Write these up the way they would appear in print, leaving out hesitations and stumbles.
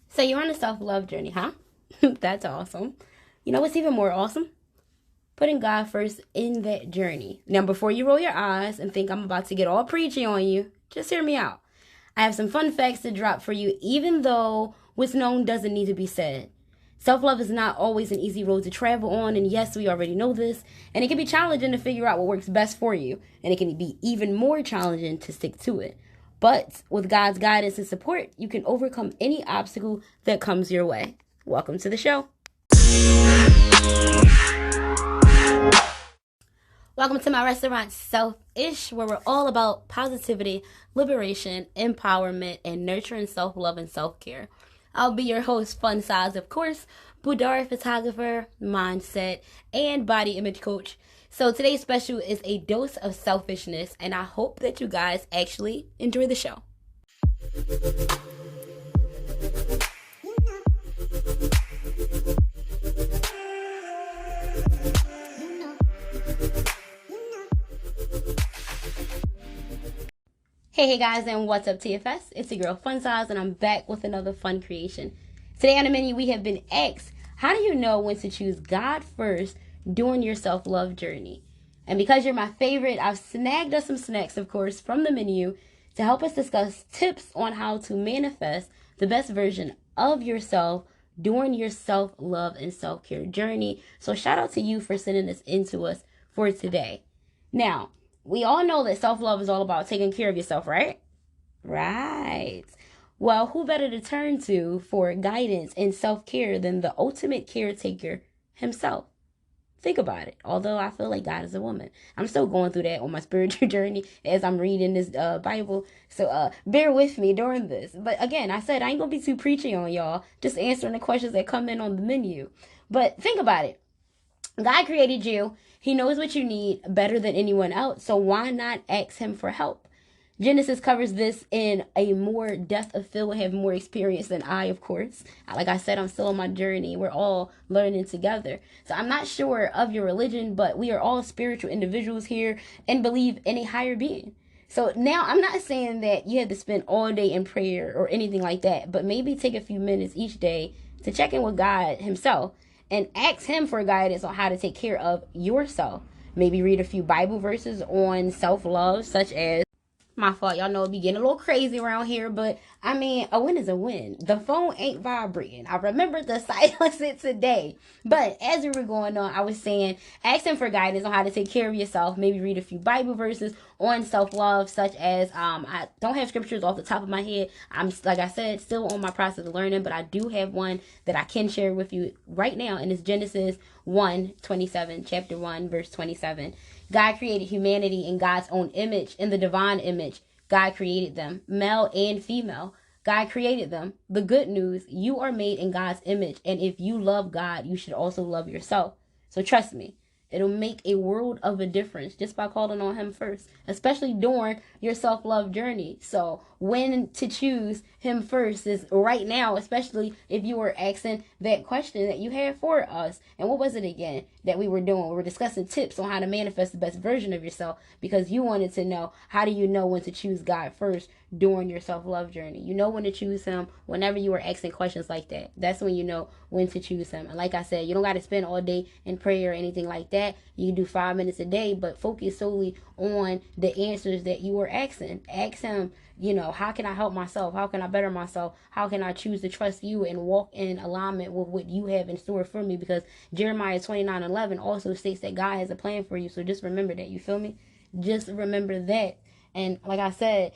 So you're on a self-love journey, huh? That's awesome. You know what's even more awesome? Putting God first in that journey. Now, before you roll your eyes and think I'm about to get all preachy on you, just hear me out. I have some fun facts to drop for you, even though what's known doesn't need to be said. Self-love is not always an easy road to travel on, and yes, we already know this, and it can be challenging to figure out what works best for you, and it can be even more challenging to stick to it. But with God's guidance and support, you can overcome any obstacle that comes your way. Welcome to the show. Welcome to my restaurant, Selfish, where we're all about positivity, liberation, empowerment, and nurturing self-love and self-care. I'll be your host, FunSize, of course, boudoir photographer, mindset, and body image coach. So today's special is a dose of selfishness, and I hope that you guys actually enjoy the show. Hey guys, and what's up TFS? It's your girl FunSize, and I'm back with another fun creation. Today on the menu we have been asked, how do you know when to choose God first during your self-love journey? And because you're my favorite, I've snagged us some snacks, of course, from the menu to help us discuss tips on how to manifest the best version of yourself during your self-love and self-care journey. So shout out to you for sending this into us for today. Now, we all know that self-love is all about taking care of yourself, right? Right. Well, who better to turn to for guidance and self-care than the ultimate caretaker himself? Think about it. Although I feel like God is a woman, I'm still going through that on my spiritual journey as I'm reading this Bible. So bear with me during this. But again, I said I ain't gonna be too preachy on y'all. Just answering the questions that come in on the menu. But think about it. God created you. He knows what you need better than anyone else. So why not ask him for help? Genesis covers this in a more depth of Phil will have more experience than I, of course. Like I said, I'm still on my journey. We're all learning together. So I'm not sure of your religion, but we are all spiritual individuals here and believe in a higher being. So now I'm not saying that you have to spend all day in prayer or anything like that, but maybe take a few minutes each day to check in with God himself and ask him for guidance on how to take care of yourself. Maybe read a few Bible verses on self-love, such as, my fault, y'all know it be getting a little crazy around here, but I mean, a win is a win. The phone ain't vibrating. I remembered to silence it today. But as we were going on, I was saying, asking for guidance on how to take care of yourself. Maybe read a few Bible verses on self-love, such as, I don't have scriptures off the top of my head. I'm, like I said, still on my process of learning, but I do have one that I can share with you right now, and it's Genesis 1:27, chapter 1, verse 27. God created humanity in God's own image, in the divine image. God created them, male and female. God created them. The good news, you are made in God's image, and if you love God, you should also love yourself. So trust me, it'll make a world of a difference just by calling on him first, especially during your self-love journey. So when to choose him first is right now, especially if you were asking that question that you had for us. And what was it again that we were doing? We were discussing tips on how to manifest the best version of yourself, because you wanted to know, how do you know when to choose God first during your self-love journey? You know when to choose him whenever you are asking questions like that. That's when you know when to choose him. And like I said, you don't got to spend all day in prayer or anything like that. You can do 5 minutes a day, but focus solely on the answers that you are asking. Ask him, how can I help myself? How can I better myself? How can I choose to trust you and walk in alignment with what you have in store for me? Because Jeremiah 29:11 also states that God has a plan for you. So just remember that. You feel me? Just remember that. And like I said,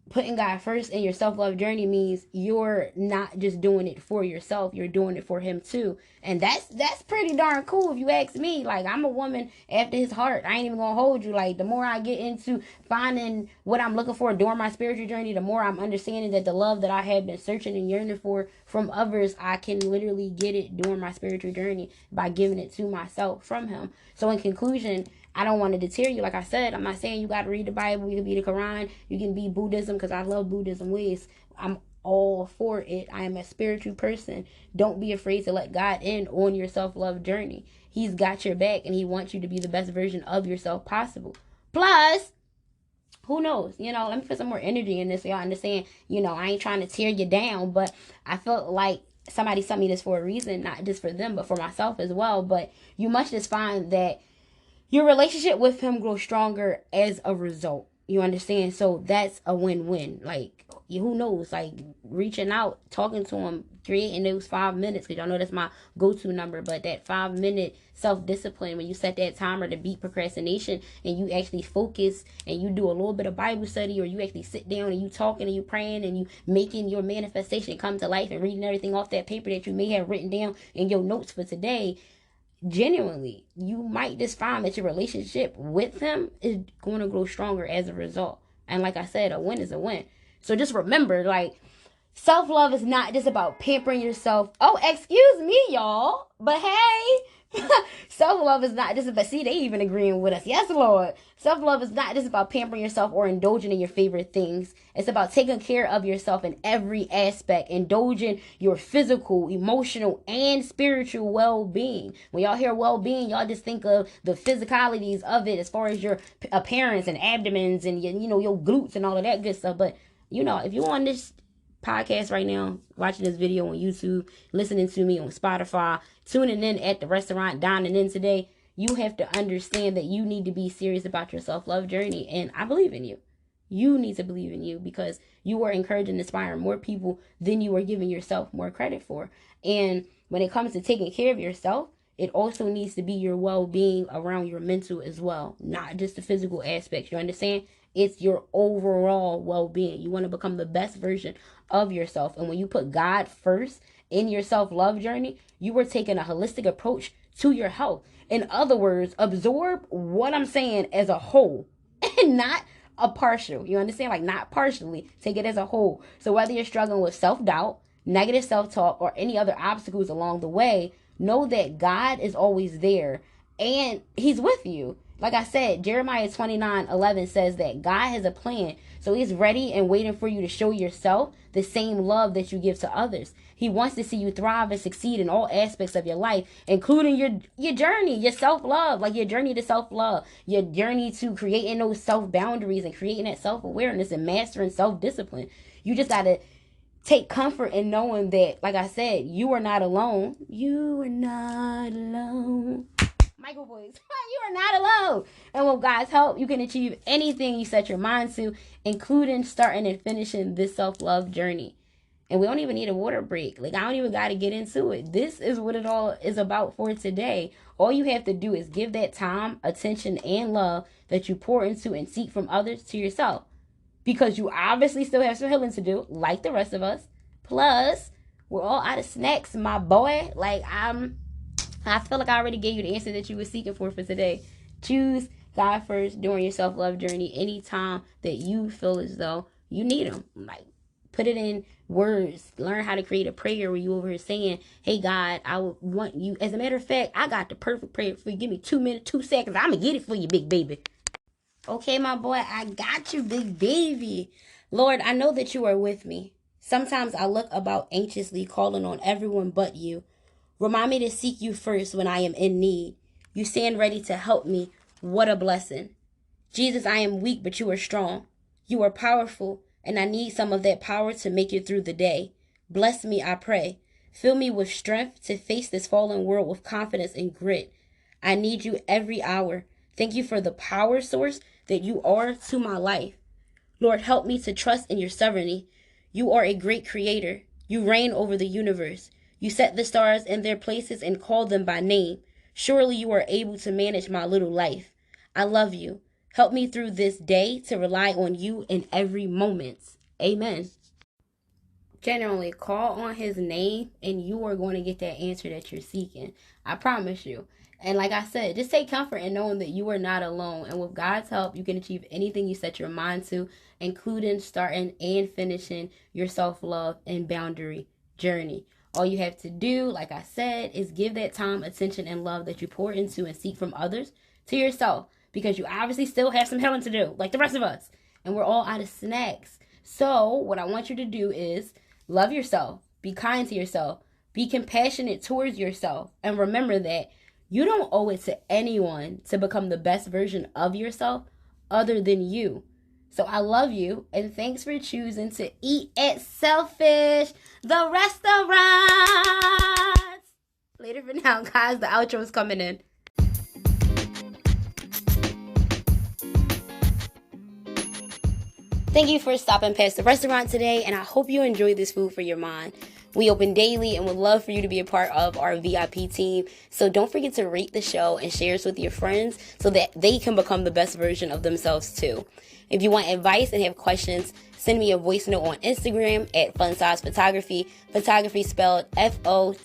putting God first in your self-love journey means you're not just doing it for yourself, you're doing it for him too. And that's pretty darn cool if you ask me. Like, I'm a woman after his heart. I ain't even gonna hold you. Like, the more I get into finding what I'm looking for during my spiritual journey, the more I'm understanding that the love that I have been searching and yearning for from others, I can literally get it during my spiritual journey by giving it to myself from him. So in conclusion, I don't want to deter you. Like I said, I'm not saying you got to read the Bible. You can be the Quran. You can be Buddhism, because I love Buddhism ways. I'm all for it. I am a spiritual person. Don't be afraid to let God in on your self-love journey. He's got your back, and he wants you to be the best version of yourself possible. Plus, Who knows? Let me put some more energy in this so y'all understand. I ain't trying to tear you down, but I felt like somebody sent me this for a reason, not just for them, but for myself as well. But you must just find that your relationship with him grows stronger as a result. You understand? So that's a win-win. Like, who knows? Like, reaching out, talking to him, creating those 5 minutes, because y'all know that's my go-to number. But that 5-minute self-discipline, when you set that timer to beat procrastination, and you actually focus, and you do a little bit of Bible study, or you actually sit down and you talking and you praying and you making your manifestation come to life and reading everything off that paper that you may have written down in your notes for today. Genuinely, you might just find that your relationship with him is going to grow stronger as a result. And like I said, a win is a win. So just remember, like, self-love is not just about pampering yourself. Oh, excuse me, y'all. But hey, self-love is not just about, see, they even agreeing with us. Yes, Lord. Self-love is not just about pampering yourself or indulging in your favorite things. It's about taking care of yourself in every aspect, indulging your physical, emotional, and spiritual well-being. When y'all hear well-being, y'all just think of the physicalities of it as far as your appearance and abdomens and your glutes and all of that good stuff. But if you're on this podcast right now, watching this video on YouTube, listening to me on Spotify, tuning in at the restaurant, dining in today, you have to understand that you need to be serious about your self-love journey. And I believe in you. You need to believe in you, because you are encouraging and inspiring more people than you are giving yourself more credit for. And when it comes to taking care of yourself, it also needs to be your well-being around your mental as well, not just the physical aspects. You understand? It's your overall well-being. You want to become the best version of yourself. And when you put God first in your self-love journey, you are taking a holistic approach to your health. In other words, absorb what I'm saying as a whole and not a partial. You understand? Like, not partially. Take it as a whole. So whether you're struggling with self-doubt, negative self-talk, or any other obstacles along the way, know that God is always there and he's with you. Like I said, Jeremiah 29:11 says that God has a plan. So he's ready and waiting for you to show yourself the same love that you give to others. He wants to see you thrive and succeed in all aspects of your life, including your journey, your self-love, like your journey to self-love, your journey to creating those self-boundaries and creating that self-awareness and mastering self-discipline. You just got to take comfort in knowing that, like I said, you are not alone. You are not alone. Michael voice. You are not alone. And with God's help, you can achieve anything you set your mind to, including starting and finishing this self-love journey. And we don't even need a water break. Like, I don't even got to get into it. This is what it all is about for today. All you have to do is give that time, attention, and love that you pour into and seek from others to yourself. Because you obviously still have some healing to do, like the rest of us. Plus, we're all out of snacks, my boy. Like, I feel like I already gave you the answer that you were seeking for today. Choose God first during your self-love journey anytime that you feel as though you need him. Like, put it in words. Learn how to create a prayer where you over here saying, hey, God, I would want you. As a matter of fact, I got the perfect prayer for you. Give me 2 minutes, 2 seconds. I'm going to get it for you, big baby. Okay, my boy, I got you, big baby. Lord, I know that you are with me. Sometimes I look about anxiously, calling on everyone but you. Remind me to seek you first when I am in need. You stand ready to help me. What a blessing. Jesus, I am weak, but you are strong. You are powerful, and I need some of that power to make it through the day. Bless me, I pray. Fill me with strength to face this fallen world with confidence and grit. I need you every hour. Thank you for the power source that you are to my life. Lord, help me to trust in your sovereignty. You are a great creator. You reign over the universe. You set the stars in their places and call them by name. Surely you are able to manage my little life. I love you. Help me through this day to rely on you in every moment. Amen. Genuinely, call on his name and you are going to get that answer that you're seeking. I promise you. And like I said, just take comfort in knowing that you are not alone. And with God's help, you can achieve anything you set your mind to, including starting and finishing your self-love and boundary journey. All you have to do, like I said, is give that time, attention, and love that you pour into and seek from others to yourself. Because you obviously still have some healing to do, like the rest of us. And we're all out of snacks. So what I want you to do is love yourself. Be kind to yourself. Be compassionate towards yourself. And remember that you don't owe it to anyone to become the best version of yourself other than you. So I love you, and thanks for choosing to eat at Selfish, the restaurant. Later for now, guys. The outro is coming in. Thank you for stopping past the restaurant today, and I hope you enjoyed this food for your mind. We open daily and would love for you to be a part of our VIP team. So don't forget to rate the show and share us with your friends so that they can become the best version of themselves too. If you want advice and have questions, send me a voice note on Instagram at FunSize Photography. Photography spelled FOTOGRAPHY.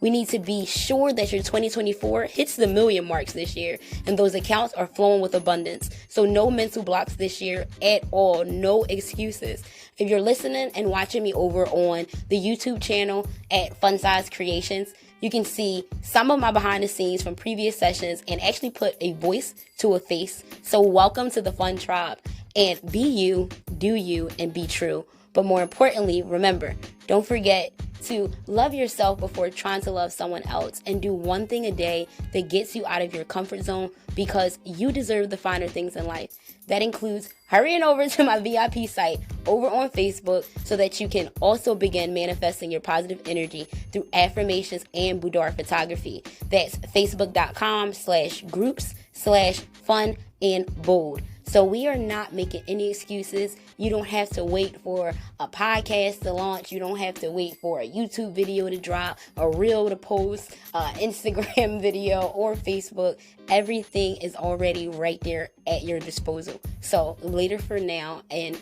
We need to be sure that your 2024 hits the million marks this year, and those accounts are flowing with abundance. So no mental blocks this year at all. No excuses. If you're listening and watching me over on the YouTube channel at FunSize Creations, you can see some of my behind the scenes from previous sessions and actually put a voice to a face. So welcome to the Fun Tribe. And be you, do you, and be true. But more importantly, remember, don't forget to love yourself before trying to love someone else, and do one thing a day that gets you out of your comfort zone, because you deserve the finer things in life. That includes hurrying over to my VIP site over on Facebook so that you can also begin manifesting your positive energy through affirmations and boudoir photography. That's facebook.com/groups/fun and bold. So we are not making any excuses. You don't have to wait for a podcast to launch. You don't have to wait for a YouTube video to drop, a reel to post, Instagram video, or Facebook. Everything is already right there at your disposal. So later for now, and